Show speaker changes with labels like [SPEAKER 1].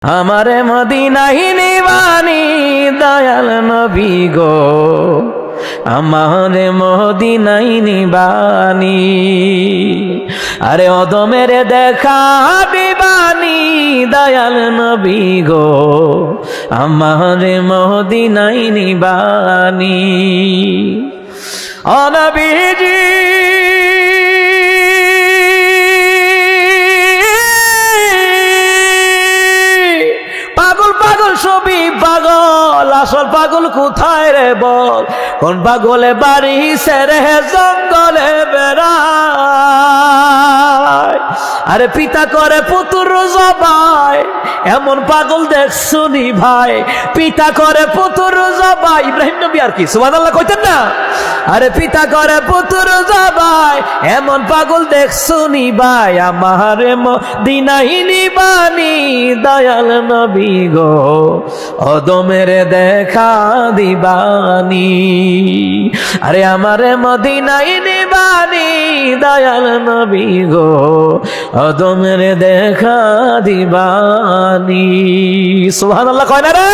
[SPEAKER 1] আমারে মদিনায় নিবানি দয়াল নবী গো, আমারে মদিনায় নিবানি। আরে অদমের দেখা দিবানি দয়াল নবী গো, আমারে মদিনায় নিবানি। ও নবীজি সবই পাগল, আসল পাগল কোথায় রে বল? কোন পাগলে বাড়ি সেরে জঙ্গলে বেড়ায়? আরে পিতা করে পুত্র জবাই, এমন পাগল দেখছুনি ভাই? পিতা করে পুত্র জবাই, ইব্রাহিম নবী আর কি সুবহানাল্লাহ কইতেন না? আরে পিতা করে পুত্র জবাই, এমন পাগল দেখছুনি ভাই? আমারে মদিনায় নিবানি দয়াল নবী গো, অদমের দেখা দিবানি। আরে আমারে মদিনায় নিবানি দয়াল নবী গো, অদমের দেখা দিবানি। সুবহানাল্লাহ কয় না রে?